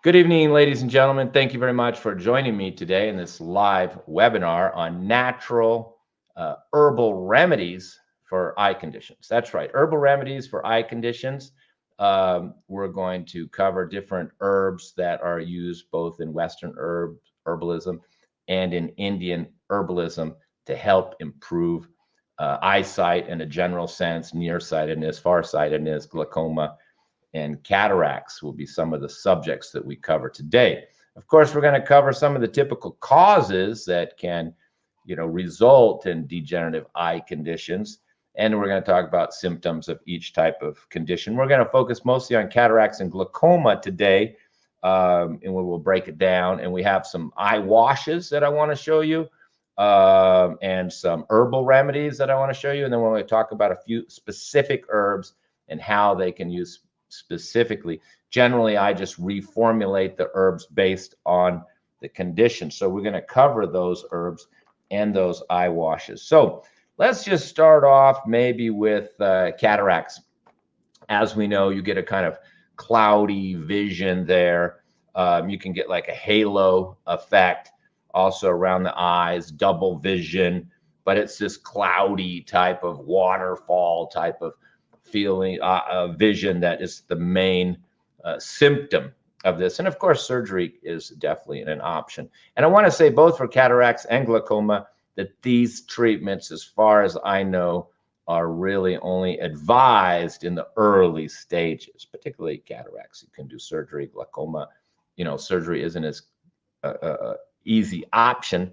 Good evening, ladies and gentlemen. Thank you very much for joining me today in this live webinar on natural herbal remedies for eye conditions. That's right, herbal remedies for eye conditions. We're going to cover different herbs that are used both in Western herbalism and in Indian herbalism to help improve eyesight in a general sense, nearsightedness, farsightedness, glaucoma, and cataracts will be some of the subjects that we cover today. Of course, we're going to cover some of the typical causes that can, result in degenerative eye conditions. And we're going to talk about symptoms of each type of condition. We're going to focus mostly on cataracts and glaucoma today, and we will break it down. And we have some eye washes that I want to show you, and some herbal remedies that I want to show you. And then we're going to talk about a few specific herbs and how they can use specifically. Generally, I just reformulate the herbs based on the condition. So we're going to cover those herbs and those eye washes. So let's just start off maybe with cataracts. As we know, you get a kind of cloudy vision there. You can get like a halo effect also around the eyes, double vision, but it's this cloudy type of waterfall type of feeling, vision that is the main symptom of this. And of course, surgery is definitely an option. And I want to say both for cataracts and glaucoma that these treatments, as far as I know, are really only advised in the early stages, particularly cataracts. You can do surgery. Glaucoma, surgery isn't as easy option.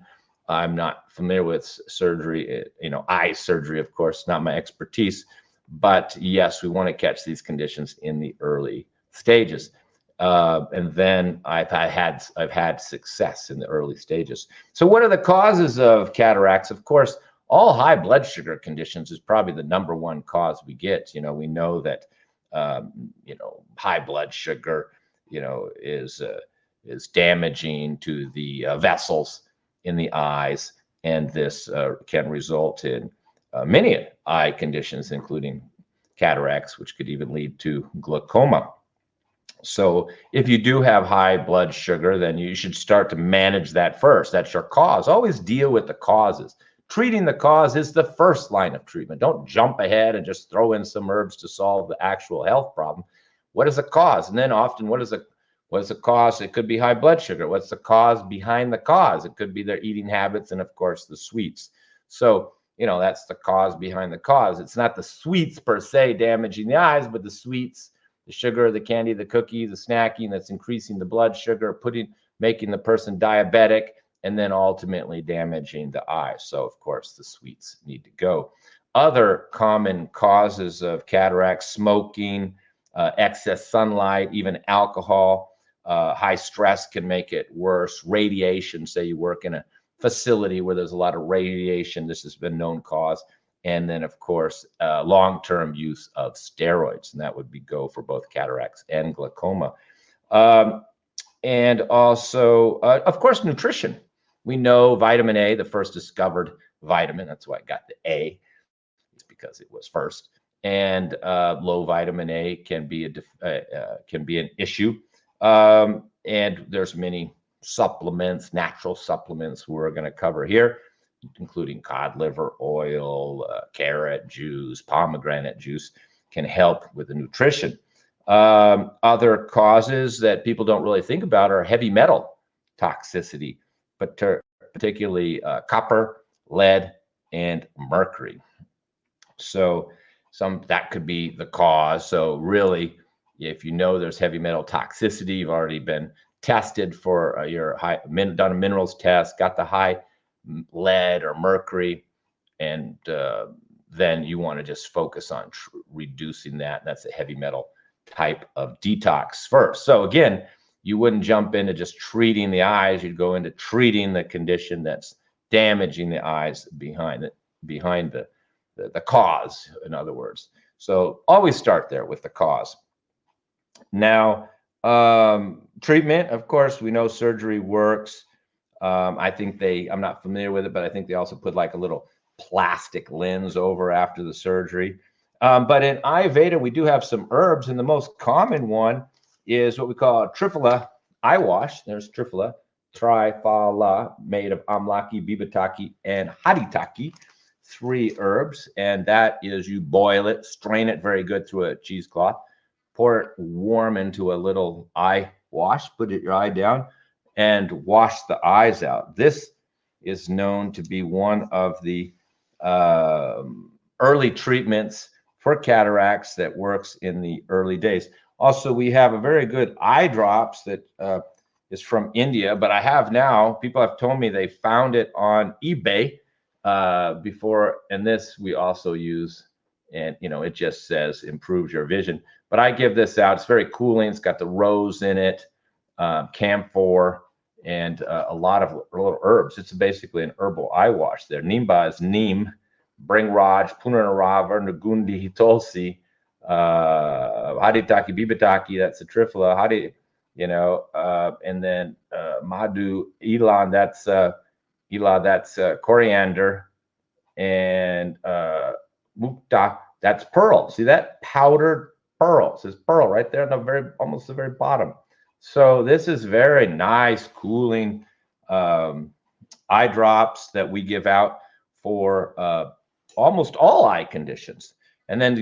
I'm not familiar with surgery, eye surgery, of course, not my expertise. But yes, we want to catch these conditions in the early stages, and then I've had success in the early stages. So, what are the causes of cataracts? Of course, all high blood sugar conditions is probably the number one cause we get. We know that high blood sugar, is damaging to the vessels in the eyes, and this can result in many eye conditions, including cataracts, which could even lead to glaucoma. So if you do have high blood sugar, then you should start to manage that first. That's your cause. Always deal with the causes. Treating the cause is the first line of treatment. Don't jump ahead and just throw in some herbs to solve the actual health problem. What is the cause? And then often, what is the cause? It could be high blood sugar. What's the cause behind the cause? It could be their eating habits and, of course, the sweets. So that's the cause behind the cause. It's not the sweets per se damaging the eyes, but the sweets, the sugar, the candy, the cookie, the snacking that's increasing the blood sugar, making the person diabetic, and then ultimately damaging the eyes. So, of course, the sweets need to go. Other common causes of cataracts: smoking, excess sunlight, even alcohol. High stress can make it worse. Radiation, say you work in a facility where there's a lot of radiation, this has been known cause. And then, of course, long-term use of steroids, and that would go for both cataracts and glaucoma. And also, of course, nutrition. We know vitamin A, the first discovered vitamin, that's why I got the A, it's because it was first. And low vitamin A can be an issue. And there's many supplements, natural supplements we're going to cover here, including cod liver oil, carrot juice, pomegranate juice, can help with the nutrition. Other causes that people don't really think about are heavy metal toxicity, but particularly copper, lead, and mercury. So that could be the cause. So really, if there's heavy metal toxicity, you've already been tested for done a minerals test, got the high lead or mercury, and then you want to just focus on reducing that. That's a heavy metal type of detox first. So again, you wouldn't jump into just treating the eyes. You'd go into treating the condition that's damaging the eyes behind the cause, in other words. So always start there with the cause. Now, treatment, of course, we know surgery works. I think I'm not familiar with it, but I think they also put like a little plastic lens over after the surgery. But in Ayurveda, we do have some herbs, and the most common one is what we call Triphala eye wash. There's Triphala Triphala, made of amlaki, bibataki, and haritaki, 3 herbs. And that is, you boil it, strain it very good through a cheesecloth, pour it warm into a little eye wash, put your eye down, and wash the eyes out. This is known to be one of the early treatments for cataracts that works in the early days. Also, we have a very good eye drops that is from India, but I have now, people have told me they found it on eBay before, and this we also use, and it just says improves your vision. But I give this out. It's very cooling. It's got the rose in it, camphor, and a lot of little herbs. It's basically an herbal eye wash there. Nimba is neem, Bringraj, Punarava, Nagundi, Tulsi, Haritaki, Bibataki, that's the Triphala, and then Madhu, Elan, that's coriander, and Mukta, that's pearl. See that? Powdered pearl. It says pearl right there on almost the very bottom. So this is very nice, cooling eye drops that we give out for almost all eye conditions. And then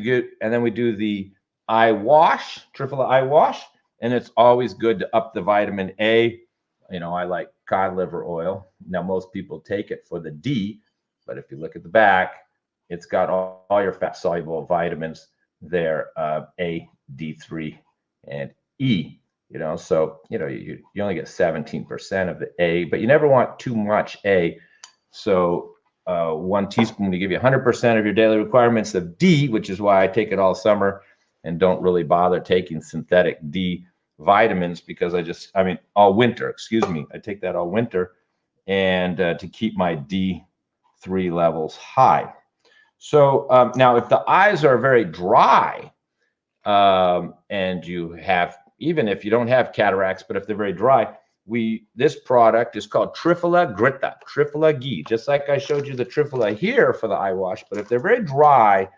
we do the eye wash, Triphala eye wash, and it's always good to up the vitamin A. I like cod liver oil. Now most people take it for the D, but if you look at the back, it's got all your fat soluble vitamins there, A, D3, and E. So you only get 17% of the A, but you never want too much A. So 1 teaspoon to give you 100% of your daily requirements of D, which is why I take it all summer and don't really bother taking synthetic D vitamins, because all winter, I take that all winter, and to keep my D3 levels high. So now if the eyes are very dry, and you have, even if you don't have cataracts, but if they're very dry, this product is called Triphala Grita, Triphala Ghee, just like I showed you the Triphala here for the eye wash. But if they're very dry,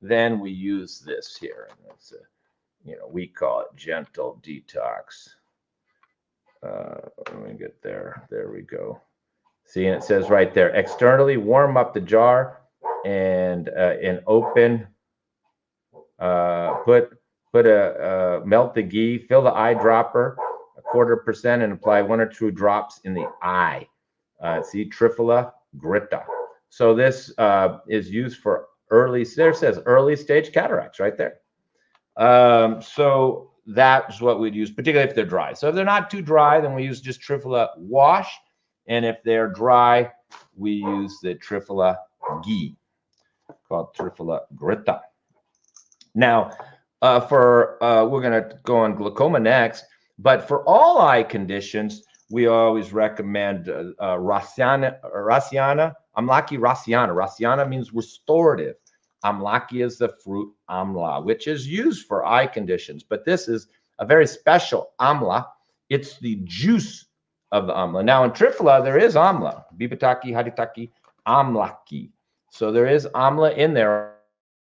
then we use this here. And it's we call it gentle detox. Let me get there. There we go. See, and it says right there, externally warm up the jar and open. Put a melt the ghee, fill the eyedropper 0.25%, and apply 1 or 2 drops in the eye. See, Triphala Grita. So this is used for early. There says early stage cataracts right there. So that's what we'd use, particularly if they're dry. So if they're not too dry, then we use just Triphala wash, and if they're dry, we use the Triphala ghee, called Triphala Grita. Now, we're going to go on glaucoma next, but for all eye conditions, we always recommend Rasyana, Amlaki Rasyana. Rasyana means restorative. Amlaki is the fruit amla, which is used for eye conditions, but this is a very special amla. It's the juice of the amla. Now in Triphala, there is amla, bibataki, haritaki, amlaki. So there is amla in there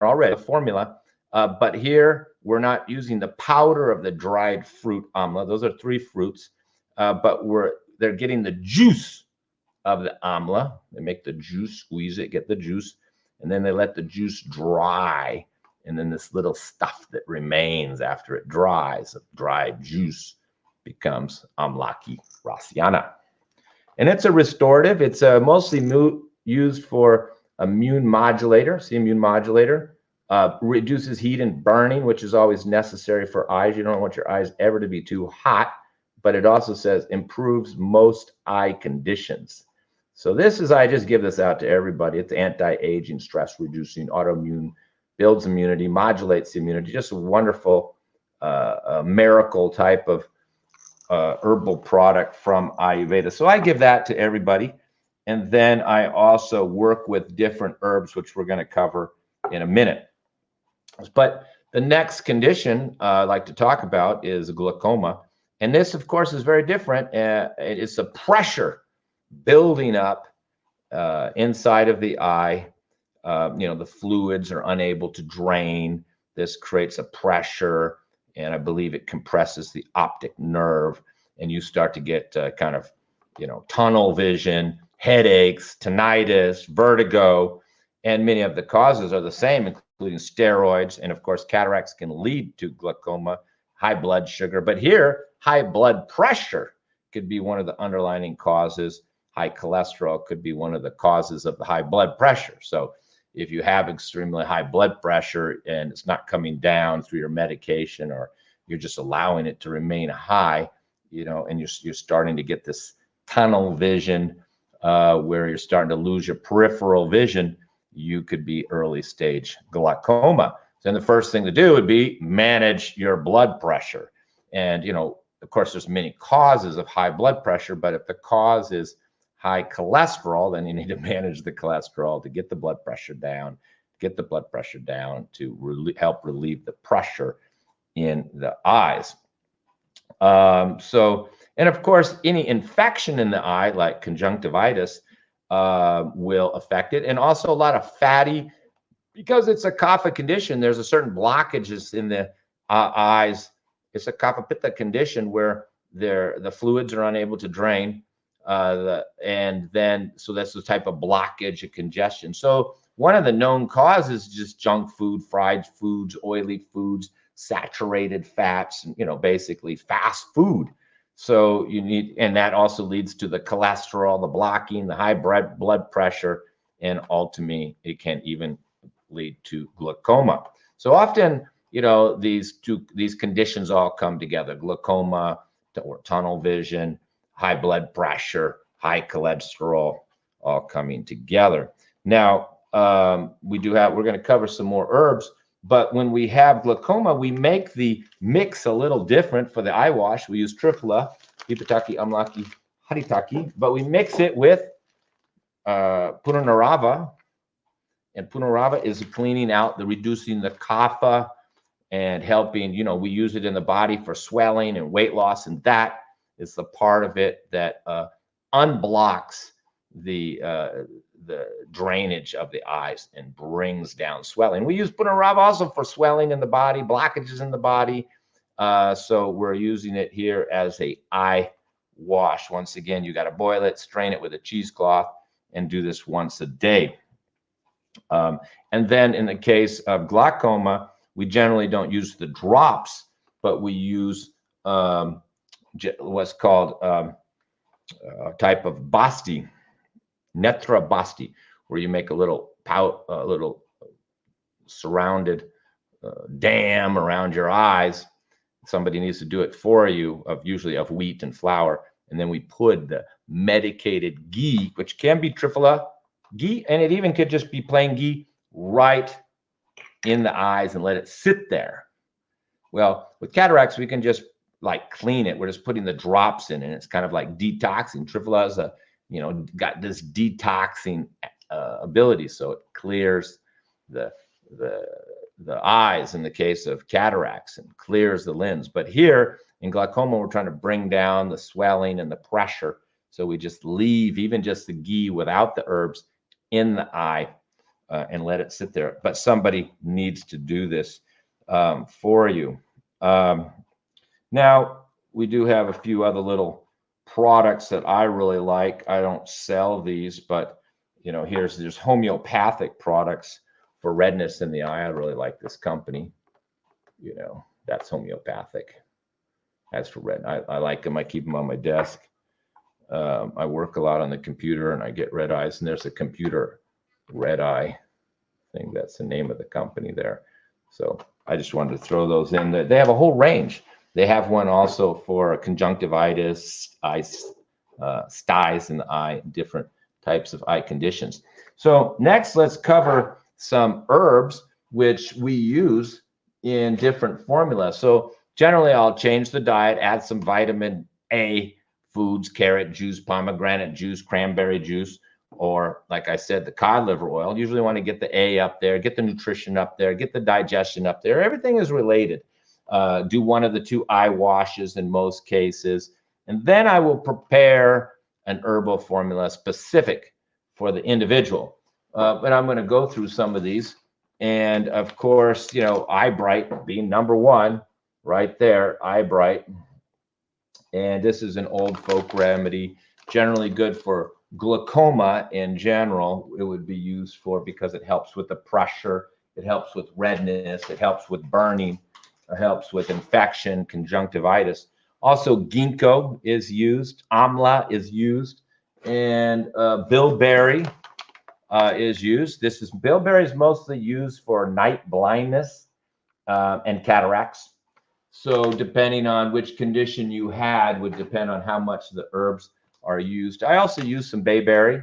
already, the formula. But here we're not using the powder of the dried fruit amla. Those are 3 fruits, but they're getting the juice of the amla. They make the juice, squeeze it, get the juice, and then they let the juice dry. And then this little stuff that remains after it dries, dried juice, becomes amlaki rasyana. And it's a restorative. It's mostly used for immune modulator. See, immune modulator. Reduces heat and burning, which is always necessary for eyes. You don't want your eyes ever to be too hot, but it also says improves most eye conditions. So I just give this out to everybody. It's anti-aging, stress reducing, autoimmune, builds immunity, modulates the immunity. Just a wonderful miracle type of herbal product from Ayurveda. So I give that to everybody. And then I also work with different herbs, which we're going to cover in a minute. But the next condition I'd like to talk about is glaucoma. And this, of course, is very different. It's a pressure building up inside of the eye. The fluids are unable to drain. This creates a pressure, and I believe it compresses the optic nerve. and you start to get kind of, tunnel vision, headaches, tinnitus, vertigo, and many of the causes are the same, including steroids. And of course, cataracts can lead to glaucoma, high blood sugar. But here, high blood pressure could be one of the underlying causes. High cholesterol could be one of the causes of the high blood pressure. So if you have extremely high blood pressure and it's not coming down through your medication, or you're just allowing it to remain high, and you're starting to get this tunnel vision where you're starting to lose your peripheral vision, you could be early stage glaucoma. Then the first thing to do would be manage your blood pressure. And, of course, there's many causes of high blood pressure, but if the cause is high cholesterol, then you need to manage the cholesterol to get the blood pressure down, to help relieve the pressure in the eyes. And of course, any infection in the eye, like conjunctivitis, will affect it. And also a lot of fatty, because it's a kapha condition, there's a certain blockages in the eyes. It's a kapha pitta condition where the fluids are unable to drain. So that's the type of blockage, of congestion. So one of the known causes is just junk food, fried foods, oily foods, saturated fats, basically fast food. So and that also leads to the cholesterol, the blocking, the high blood pressure, and ultimately it can even lead to glaucoma. So often, these conditions all come together: glaucoma or tunnel vision, high blood pressure, high cholesterol, all coming together. Now, we're going to cover some more herbs, but when we have glaucoma, we make the mix a little different for the eye wash. We use Triphala, Hipataki, Amlaki, Haritaki, but we mix it with Punarava, and Punarava is cleaning out, reducing the kapha and helping, we use it in the body for swelling and weight loss, and that is the part of it that unblocks the drainage of the eyes and brings down swelling. We use Punarava also for swelling in the body, blockages in the body. So we're using it here as a eye wash. Once again, you got to boil it, strain it with a cheesecloth, and do this once a day. And then in the case of glaucoma, we generally don't use the drops, but we use what's called a type of basti, netra basti, where you make a little surrounded dam around your eyes. Somebody needs to do it for you, usually of wheat and flour, and then we put the medicated ghee, which can be Triphala ghee, and it even could just be plain ghee, right in the eyes and let it sit there. Well, with cataracts, we can just clean it. We're just putting the drops in, and it's kind of like detoxing. Triphala is got this detoxing ability, so it clears the eyes in the case of cataracts and clears the lens. But here in glaucoma, we're trying to bring down the swelling and the pressure. So we just leave even just the ghee without the herbs in the eye and let it sit there. But somebody needs to do this for you. Now, we do have a few other little products that I really like. I don't sell these, but there's homeopathic products for redness in the eye. I really like this company. That's homeopathic. As for red, I like them. I keep them on my desk. I work a lot on the computer and I get red eyes, and there's a computer red eye thing. That's the name of the company there. So I just wanted to throw those in. They have a whole range. They have one also for conjunctivitis, styes in the eye, different types of eye conditions. So next, let's cover some herbs which we use in different formulas. So generally, I'll change the diet, add some vitamin A foods, carrot juice, pomegranate juice, cranberry juice, or like I said, the cod liver oil. Usually want to get the A up there, get the nutrition up there, get the digestion up there. Everything is related. Do one of the two eye washes in most cases. And then I will prepare an herbal formula specific for the individual. But I'm going to go through some of these. And of course, Eye Bright being number one right there, Eye Bright. And this is an old folk remedy, generally good for glaucoma in general. It would be used for because it helps with the pressure, it helps with redness, it helps with burning, it helps with infection, conjunctivitis. Also, ginkgo is used, amla is used, and bilberry is used. Bilberry is mostly used for night blindness and cataracts. So depending on which condition you had would depend on how much the herbs are used. I also use some bayberry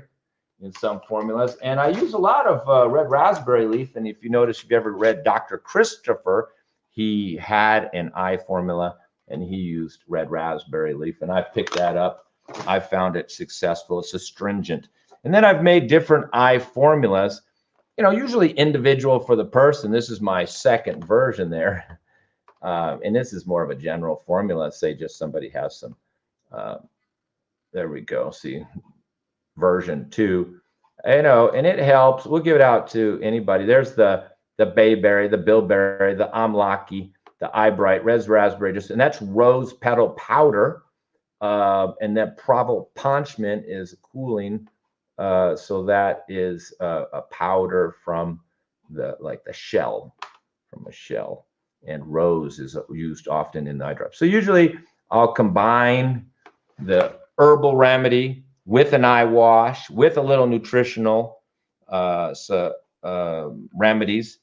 in some formulas, and I use a lot of red raspberry leaf. And if you notice, if you ever read Dr. Christopher, he had an eye formula and he used red raspberry leaf, and I picked that up. I found it successful. It's astringent. And then I've made different eye formulas, usually individual for the person. This is my second version there. And this is more of a general formula. Say just somebody has some, there we go. See, version 2, and it helps. We'll give it out to anybody. There's the bayberry, the bilberry, the amlaki, the eyebright, red raspberry, and that's rose petal powder. And that provel parchment is cooling. So that is a powder from the shell, from a shell. And rose is used often in eye drops. So usually I'll combine the herbal remedy with an eye wash, with a little nutritional remedies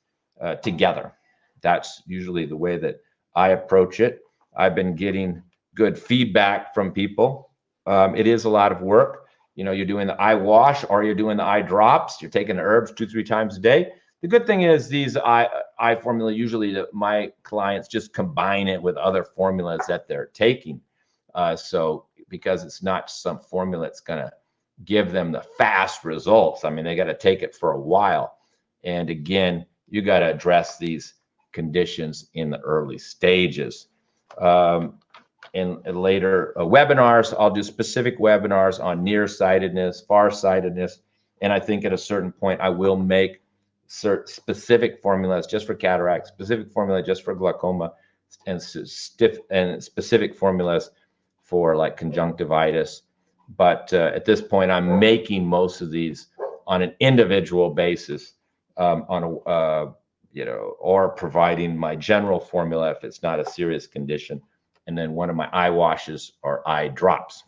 together. That's usually the way that I approach it. I've been getting good feedback from people. It is a lot of work. You're doing the eye wash or you're doing the eye drops. You're taking the herbs 2-3 times a day. The good thing is these eye formula, usually my clients just combine it with other formulas that they're taking. So because it's not some formula that's going to give them the fast results. I mean, they got to take it for a while. And again, you got to address these conditions in the early stages. In later webinars, I'll do specific webinars on nearsightedness, farsightedness. And I think at a certain point, I will make specific formulas just for cataracts, specific formula just for glaucoma, and specific formulas for like conjunctivitis. But at this point, I'm making most of these on an individual basis, or providing my general formula if it's not a serious condition, and then one of my eye washes or eye drops.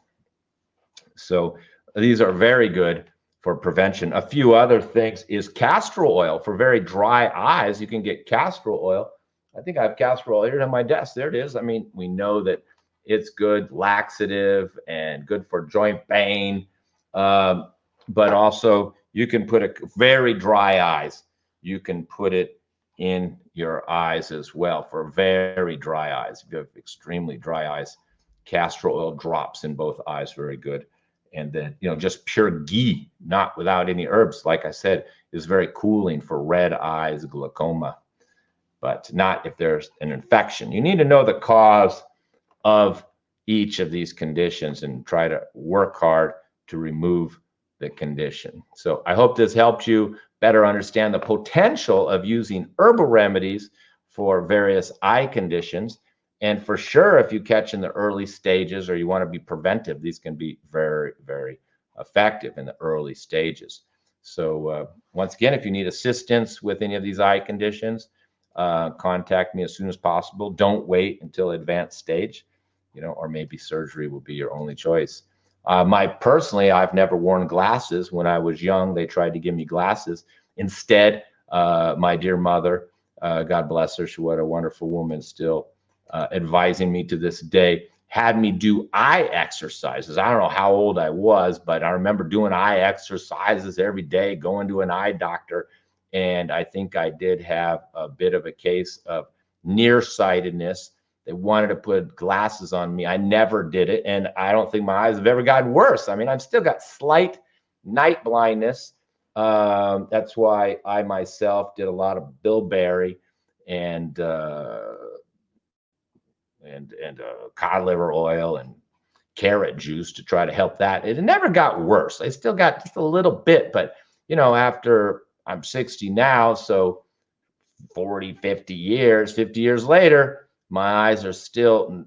So these are very good for prevention. A few other things is castor oil for very dry eyes. You can get castor oil. I think I have castor oil here on my desk. There it is. I mean, we know that it's good laxative and good for joint pain. But also you can put very dry eyes. You can put it in your eyes as well for very dry eyes. If you have extremely dry eyes, castor oil drops in both eyes, very good. And then, just pure ghee, not without any herbs, like I said, is very cooling for red eyes, glaucoma, but not if there's an infection. You need to know the cause of each of these conditions and try to work hard to remove the condition. So I hope this helps you better understand the potential of using herbal remedies for various eye conditions. And for sure, if you catch in the early stages or you want to be preventive, these can be very, very effective in the early stages. So once again, if you need assistance with any of these eye conditions, contact me as soon as possible. Don't wait until advanced stage, or maybe surgery will be your only choice. Personally, I've never worn glasses. When I was young, they tried to give me glasses. Instead, my dear mother, God bless her, she was a wonderful woman still, advising me to this day, had me do eye exercises. I don't know how old I was, but I remember doing eye exercises every day, going to an eye doctor. And I think I did have a bit of a case of nearsightedness. They wanted to put glasses on me. I never did it. And I don't think my eyes have ever gotten worse. I mean, I've still got slight night blindness. That's why I myself did a lot of bilberry and cod liver oil and carrot juice to try to help that. It never got worse. I still got just a little bit, but after I'm 60 now, so 40, 50 years later, my eyes are still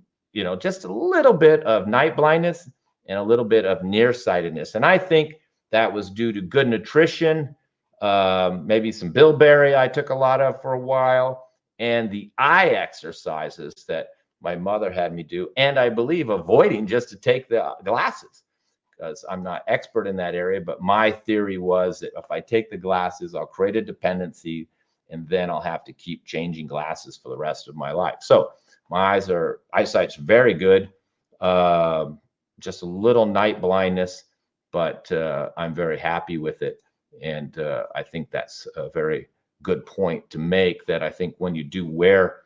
just a little bit of night blindness and a little bit of nearsightedness. And I think that was due to good nutrition, maybe some bilberry I took a lot of for a while, and the eye exercises that my mother had me do, and I believe avoiding just to take the glasses, because I'm not expert in that area. But my theory was that if I take the glasses, I'll create a dependency, and then I'll have to keep changing glasses for the rest of my life. So my eyesight's very good. Just a little night blindness, but I'm very happy with it. And I think that's a very good point to make, that I think when you do wear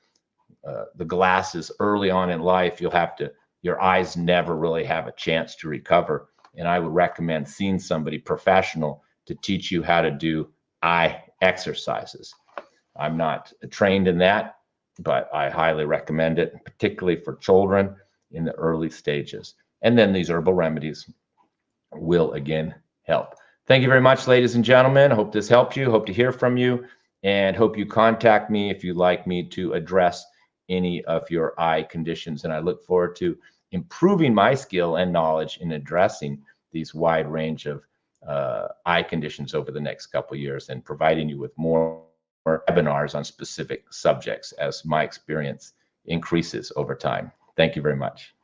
the glasses early on in life, your eyes never really have a chance to recover. And I would recommend seeing somebody professional to teach you how to do eye exercises. I'm not trained in that, but I highly recommend it, particularly for children in the early stages. And then these herbal remedies will again help. Thank you very much, ladies and gentlemen. I hope this helped you. Hope to hear from you, and hope you contact me if you'd like me to address any of your eye conditions. And I look forward to improving my skill and knowledge in addressing these wide range of eye conditions over the next couple of years, and providing you with more webinars on specific subjects as my experience increases over time. Thank you very much.